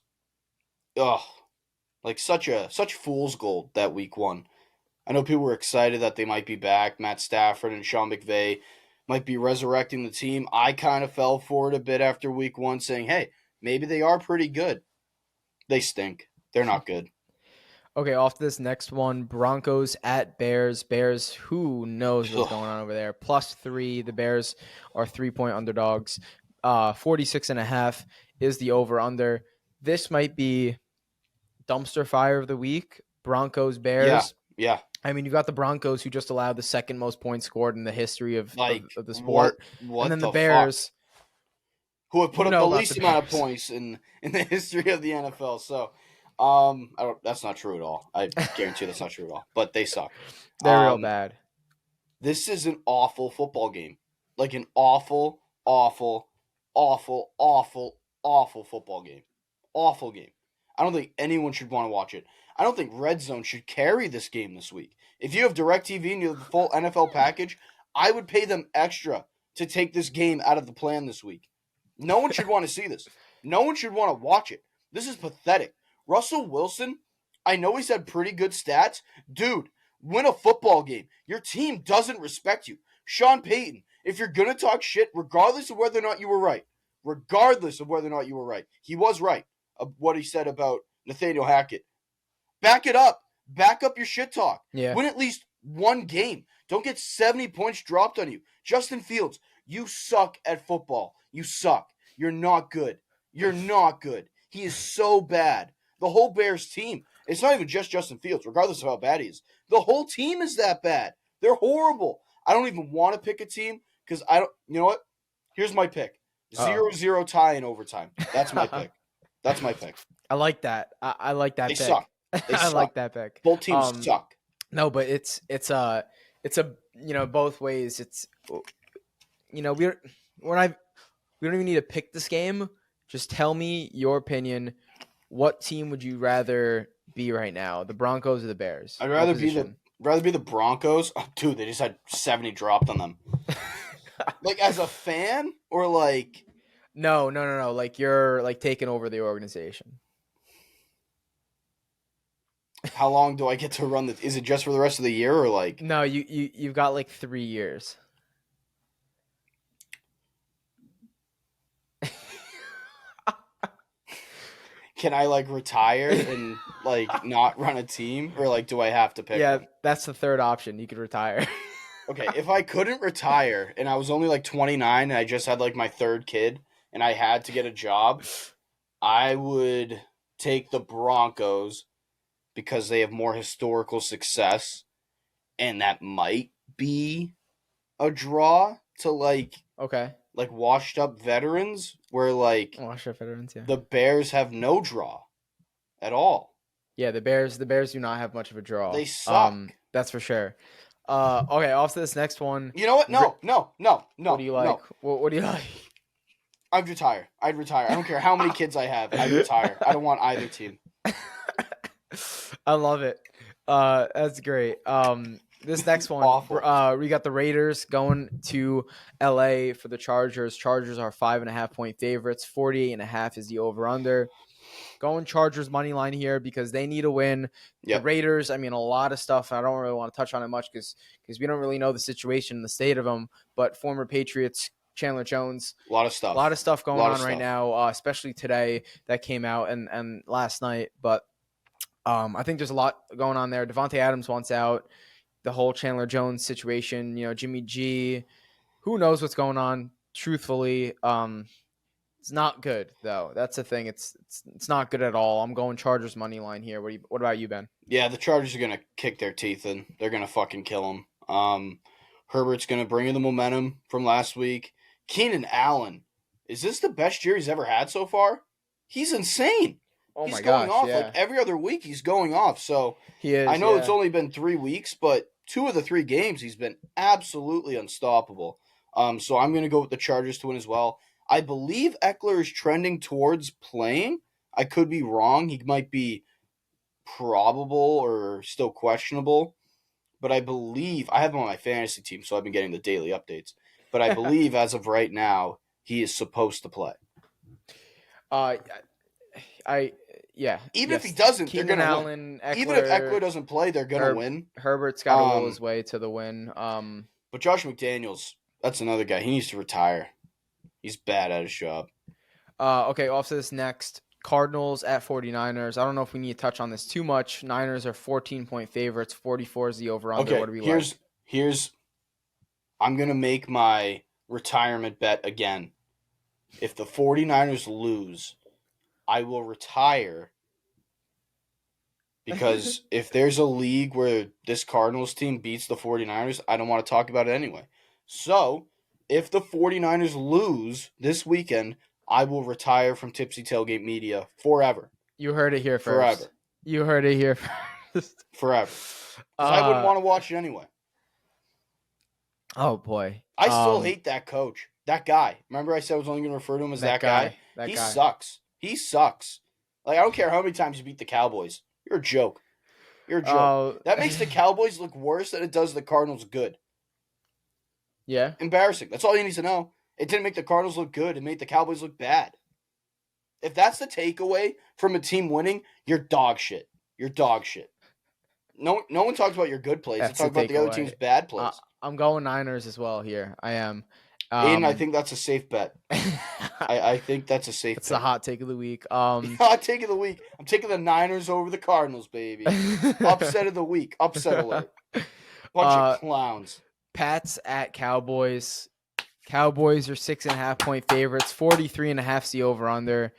like such fool's gold. That week 1. I know people were excited that they might be back. Matt Stafford and Sean McVay might be resurrecting the team. I kind of fell for it a bit after week 1, saying, hey, maybe they are pretty good. They stink. They're not good. Okay, off to this next one. Broncos at Bears. Bears, who knows what's going on over there? +3. The Bears are 3-point underdogs. 46.5 is the over-under. This might be dumpster fire of the week. Broncos, Bears. Yeah. I mean, you got the Broncos, who just allowed the second most points scored in the history of the sport. What and then the the Bears, fuck? Who have put up the least amount of Bears. points in the history of the NFL. So, that's not true at all. I guarantee that's not true at all. But they suck. They're real bad. This is an awful football game. Like an awful, awful, awful, awful, awful football game. Awful game. I don't think anyone should want to watch it. I don't think Red Zone should carry this game this week. If you have DirecTV and you have the full NFL package, I would pay them extra to take this game out of the plan this week. No one should want to see this. No one should want to watch it. This is pathetic. Russell Wilson, I know he's had pretty good stats. Dude, win a football game. Your team doesn't respect you. Sean Payton, if you're going to talk shit, regardless of whether or not you were right, he was right of what he said about Nathaniel Hackett. Back it up. Back up your shit talk. Yeah. Win at least one game. Don't get 70 points dropped on you. Justin Fields, you suck at football. You suck. You're not good. You're not good. He is so bad. The whole Bears team, it's not even just Justin Fields, regardless of how bad he is. The whole team is that bad. They're horrible. I don't even want to pick a team because I don't, you know what? Here's my pick. 0-0 tie in overtime. That's my pick. That's my pick. I like that. I like that They pick. suck. They I suck. like that pick. Both teams suck. No, but it's a both ways. It's we don't even need to pick this game. Just tell me your opinion. What team would you rather be right now? The Broncos or the Bears? I'd rather be the Broncos. Oh, dude, they just had 70 dropped on them. Like as a fan or like No. Like you're like taking over the organization. How long do I get to run is it just for the rest of the year or like No, you've got like 3 years. Can I like retire and like not run a team, or like do I have to pick Yeah, one? that's the third option. You could retire. Okay, if I couldn't retire and I was only like 29 and I just had like my third kid and I had to get a job, I would take the Broncos because they have more historical success, and that might be a draw to Okay. like washed up veterans where like Wash up veterans, yeah. the Bears have no draw at all. Yeah, the Bears do not have much of a draw. They suck. That's for sure. Okay, off to this next one. You know what? No. What do you like? What do you like? I'd retire. I don't care how many kids I have. I'd retire. I don't want either team. I love it. That's great. This next one, Awful. we got the Raiders going to LA for the Chargers. Chargers are 5.5-point favorites. 48.5 is the over/under. Going Chargers money line here because they need a win. Yep. The Raiders, I mean, a lot of stuff. I don't really want to touch on it much because we don't really know the situation and the state of them. But former Patriots, Chandler Jones, A lot of stuff going on right now, especially today that came out and last night. But I think there's a lot going on there. Devontae Adams wants out. The whole Chandler Jones situation, Jimmy G, who knows what's going on? Truthfully, it's not good though. That's the thing. It's not good at all. I'm going Chargers money line here. What about you, Ben? Yeah, the Chargers are gonna kick their teeth in. They're gonna fucking kill them. Herbert's gonna bring in the momentum from last week. Keenan Allen, is this the best year he's ever had so far? He's insane. Oh he's my going gosh, off yeah. like every other week. He's going off. So He is. I know yeah. it's only been 3 weeks, but 2 of the 3 games he's been absolutely unstoppable. So I'm going to go with the Chargers to win as well. I believe Eckler is trending towards playing. I could be wrong. He might be probable or still questionable. But I believe I have him on my fantasy team, so I've been getting the daily updates. But I believe as of right now, he is supposed to play. Yeah. Even if he doesn't, Keenan they're gonna Allen, win. Eckler, Even if Eckler doesn't play, they're gonna win. Herbert's got to will his way to the win. But Josh McDaniels, that's another guy. He needs to retire. He's bad at his job. Okay, off to this next. Cardinals at 49ers. I don't know if we need to touch on this too much. Niners are 14-point favorites. 44 is the over-under. Okay, What do we like? Here's I'm going to make my retirement bet again. If the 49ers lose, I will retire because if there's a league where this Cardinals team beats the 49ers, I don't want to talk about it anyway. So, if the 49ers lose this weekend, I will retire from Tipsy Tailgate Media forever. You heard it here first. Forever. You heard it here first. Forever. Because I wouldn't want to watch it anyway. Oh, boy. I still hate that coach. That guy. Remember I said I was only going to refer to him as that guy? He sucks. He sucks. Like, I don't care how many times you beat the Cowboys. You're a joke. You're a joke. That makes the Cowboys look worse than it does the Cardinals good. Yeah. Embarrassing. That's all you need to know. It didn't make the Cardinals look good. It made the Cowboys look bad. If that's the takeaway from a team winning, you're dog shit. You're dog shit. No one talks about your good plays. They talk about the other team's bad plays. I'm going Niners as well here. I am. Aiden, I think that's a safe bet. I think that's a safe bet. It's the hot take of the week. Hot take of the week. I'm taking the Niners over the Cardinals, baby. Upset of the week. Upset alert. Bunch of clowns. Pats at Cowboys. Cowboys are 6.5-point favorites. 43.5 is the over-under.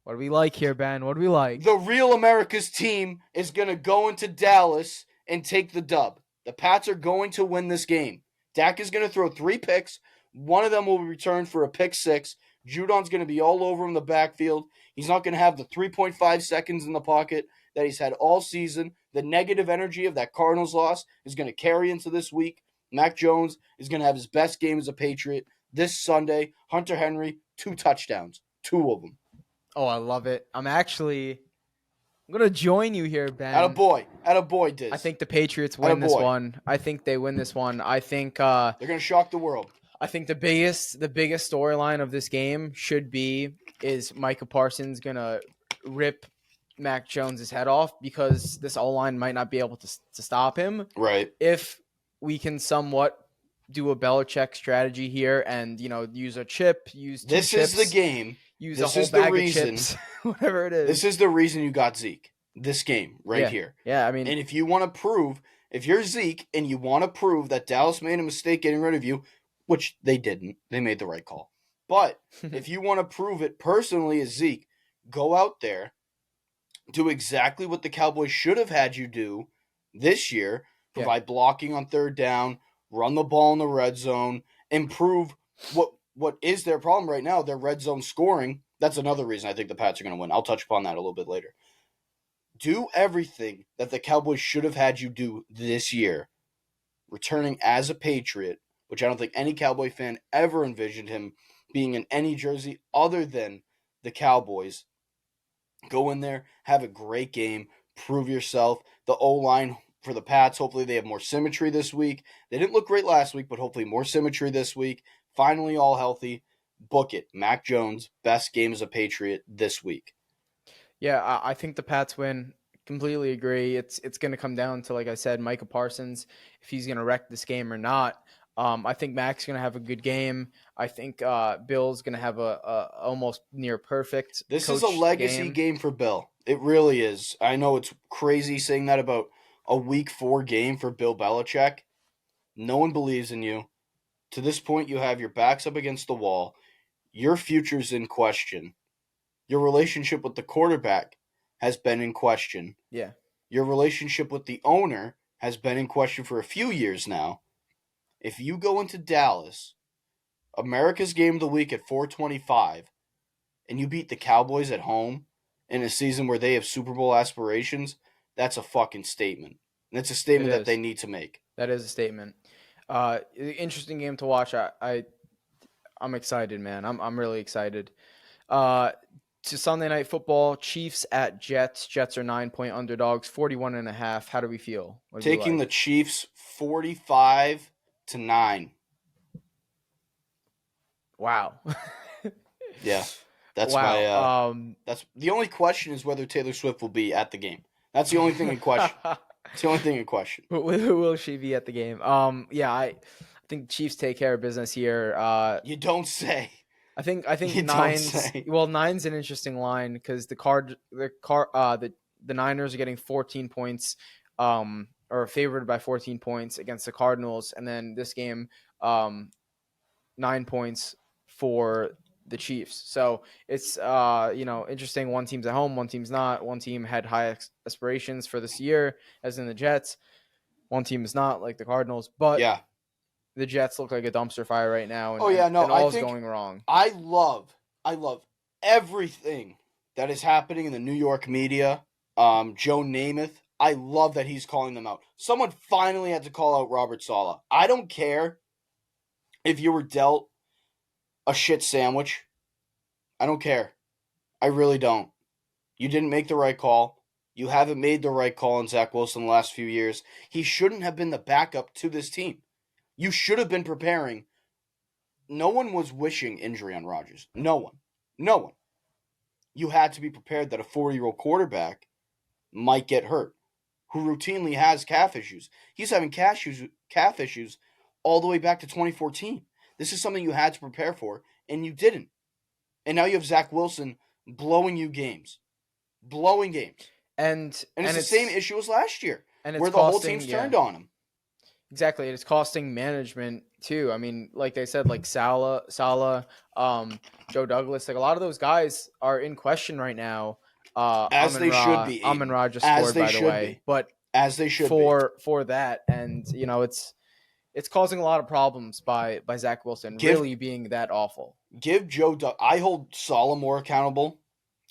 What do we like here, Ben? What do we like? The real America's team is going to go into Dallas and take the dub. The Pats are going to win this game. Dak is going to throw 3 picks. One of them will be returned for a pick 6. Judon's going to be all over him in the backfield. He's not going to have the 3.5 seconds in the pocket that he's had all season. The negative energy of that Cardinals loss is going to carry into this week. Mac Jones is going to have his best game as a Patriot this Sunday. Hunter Henry, 2 touchdowns. 2 of them. Oh, I love it. I'm going to join you here, Ben. Attaboy, Diz. I think the Patriots win this one. I think they win this one. I think they're going to shock the world. I think the biggest storyline of this game is Micah Parsons going to rip Mac Jones' head off because this O-line might not be able to stop him. Right. If we can somewhat do a Belichick strategy here and, use a chip, use 2 This chips, is the game. use a whole bag of chips, whatever it is. This is the reason you got Zeke. this game right Yeah. here. Yeah, I mean, And if you're Zeke and you want to prove that Dallas made a mistake getting rid of you, which they didn't, they made the right call. But if you want to prove it personally as Zeke, go out there, do exactly what the Cowboys should have had you do this year, Yeah. provide blocking on third down, run the ball in the red zone, improve what is their problem right now, their red zone scoring. That's another reason I think the Pats are going to win. I'll touch upon that a little bit later. Do everything that the Cowboys should have had you do this year, returning as a Patriot, which I don't think any Cowboy fan ever envisioned him being in any jersey other than the Cowboys. Go in there, have a great game, prove yourself. The O-line for the Pats, hopefully they have more symmetry this week. They didn't look great last week, but hopefully more symmetry this week. Finally all healthy. Book it. Mac Jones, best game as a Patriot this week. Yeah, I think the Pats win. Completely agree. It's going to come down to, like I said, Micah Parsons, if he's going to wreck this game or not. I think Mac's going to have a good game. I think Bill's going to have a almost near perfect. This is a legacy game for Bill. It really is. I know it's crazy saying that about a week 4 game for Bill Belichick. No one believes in you. To this point, you have your backs up against the wall. Your future's in question. Your relationship with the quarterback has been in question. Yeah. Your relationship with the owner has been in question for a few years now. If you go into Dallas, America's Game of the Week at 425, and you beat the Cowboys at home in a season where they have Super Bowl aspirations, that's a fucking statement. And it's a statement that they need to make. That is a statement. Interesting game to watch. I'm excited, man. I'm really excited. To Sunday Night Football, Chiefs at Jets. Jets are 9-point underdogs, 41.5. How do we feel? Taking the Chiefs 45-9. Wow. Yeah. That's wow. That's the only question is whether Taylor Swift will be at the game. That's the only thing in question. It's the only thing in question. Will she be at the game? Yeah, I think Chiefs take care of business here. You don't say. I think You nine's don't say. Well, nine's an interesting line because the Niners are getting 14 points, or favored by 14 points against the Cardinals, and then this game, 9 points for the Chiefs. So it's interesting. One team's at home, one team's not. One team had high aspirations for this year, as in the Jets. One team is not, like the Cardinals. But yeah, the Jets look like a dumpster fire right now. And, and all's going wrong. I love everything that is happening in the New York media. Joe Namath, I love that he's calling them out. Someone finally had to call out Robert Saleh. I don't care if you were dealt a shit sandwich. I don't care. I really don't. You didn't make the right call. You haven't made the right call on Zach Wilson the last few years. He shouldn't have been the backup to this team. You should have been preparing. No one was wishing injury on Rodgers. No one. You had to be prepared that a 40-year-old quarterback might get hurt, who routinely has calf issues. He's having calf issues all the way back to 2014. This is something you had to prepare for, and you didn't. And now you have Zach Wilson blowing you games. Blowing games. And it's the same issue as last year, where the whole team's turned on him. Exactly. It's costing management too. I mean, like they said, like Salah, Joe Douglas, like a lot of those guys are in question right now. As they should be. Amon-Ra just scored, by the way. But as they should for that, and it's causing a lot of problems by Zach Wilson really being that awful. Give I hold Salah more accountable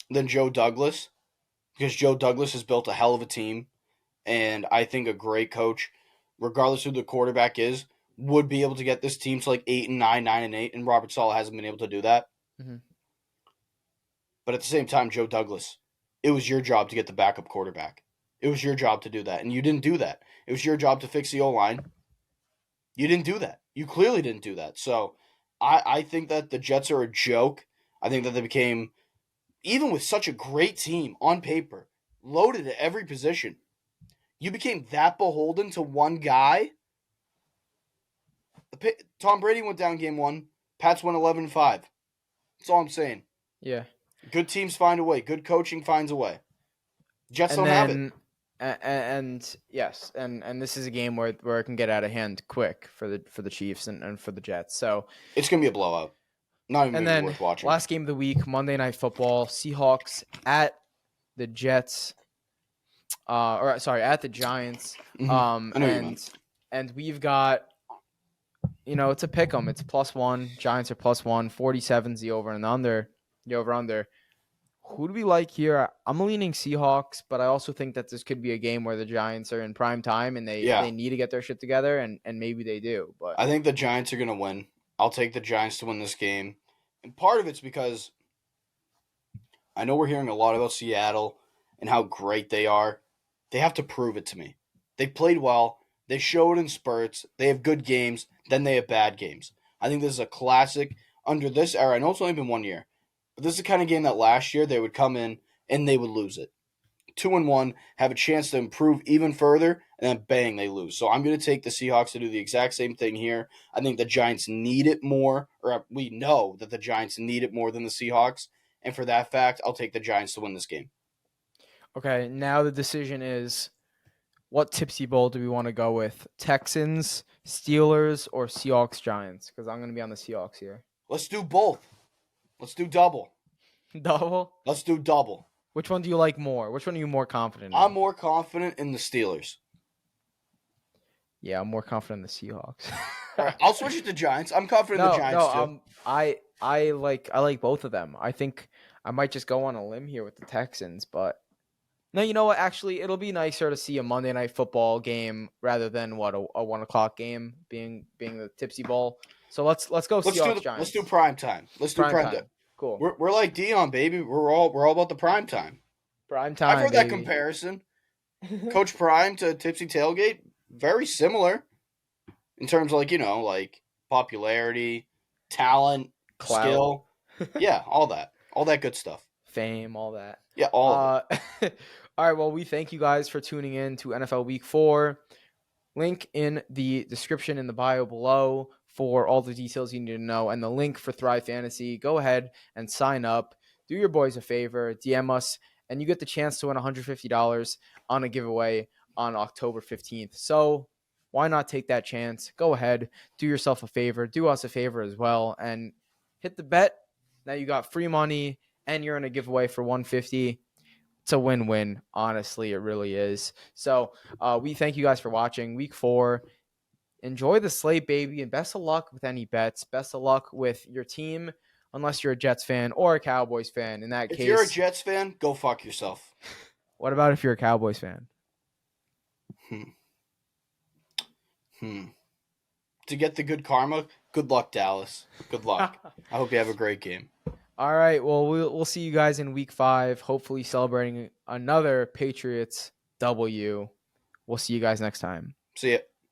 than Joe Douglas, because Joe Douglas has built a hell of a team, and I think a great coach, regardless who the quarterback is, would be able to get this team to like 8-9, 9-8, and Robert Saleh hasn't been able to do that. Mm-hmm. But at the same time, Joe Douglas, it was your job to get the backup quarterback. It was your job to do that, and you didn't do that. It was your job to fix the O-line. You didn't do that. You clearly didn't do that. So I think that the Jets are a joke. I think that they became, even with such a great team on paper, loaded at every position, you became that beholden to one guy. Tom Brady went down game 1. Pats went 11-5. That's all I'm saying. Yeah. Good teams find a way. Good coaching finds a way. Jets And don't have it. then and yes, and this is a game where it can get out of hand quick for the Chiefs and for the Jets. So, It's gonna be a blowout. Not even and gonna be then worth watching. last game of the week, Monday Night Football, Seahawks at the Jets. Or sorry, at the Giants. I know you meant. And we've got, it's a pick 'em. It's +1. Giants are +1. 47's the over and under. The over under. Who do we like here? I'm leaning Seahawks, but I also think that this could be a game where the Giants are in prime time and they need to get their shit together, and maybe they do. But I think the Giants are gonna win. I'll take the Giants to win this game, and part of it's because I know we're hearing a lot about Seattle and how great they are. They have to prove it to me. They played well. They showed in spurts. They have good games. Then they have bad games. I think this is a classic under this era. I know it's only been 1 year, but this is the kind of game that last year they would come in and they would lose it. 2-1, have a chance to improve even further, and then bang, they lose. So I'm going to take the Seahawks to do the exact same thing here. I think the Giants need it more, or we know that the Giants need it more than the Seahawks. And for that fact, I'll take the Giants to win this game. okay, now the decision is, what Tipsy Bowl do we want to go with? Texans, Steelers, or Seahawks, Giants? Because I'm going to be on the Seahawks here. Let's do both. Let's do double. Double? Let's do double. Which one do you like more? Which one are you more confident in? I'm more confident in the Steelers. Yeah, I'm more confident in the Seahawks. All right, I'll switch it to Giants. I'm confident in the Giants too. I like both of them. I think I might just go on a limb here with the Texans, but no, you know what? Actually, it'll be nicer to see a Monday Night Football game rather than a 1:00 game being the Tipsy Bowl. So let's go Seahawks Giants. Let's do prime time. Let's do prime time. Cool. We're like Dion, baby. We're all about the prime time. Prime time. I've heard that comparison. Coach Prime to Tipsy Tailgate, very similar in terms of like popularity, talent, Clout. skill. Yeah, all that good stuff. Fame, all that. Yeah, all of it. All right, well, we thank you guys for tuning in to NFL Week 4. Link in the description in the bio below for all the details you need to know, and the link for Thrive Fantasy. Go ahead and sign up. Do your boys a favor. DM us, and you get the chance to win $150 on a giveaway on October 15th. So why not take that chance? Go ahead. Do yourself a favor. Do us a favor as well, and hit the bet. Now you got free money, and you're in a giveaway for $150. It's a win-win. Honestly, it really is. So we thank you guys for watching Week 4. Enjoy the slate, baby, and best of luck with any bets. Best of luck with your team, unless you're a Jets fan or a Cowboys fan. In that case, if you're a Jets fan, go fuck yourself. What about if you're a Cowboys fan? To get the good karma, good luck, Dallas. Good luck. I hope you have a great game. All right, well, we'll see you guys in Week 5, hopefully celebrating another Patriots W. We'll see you guys next time. See ya.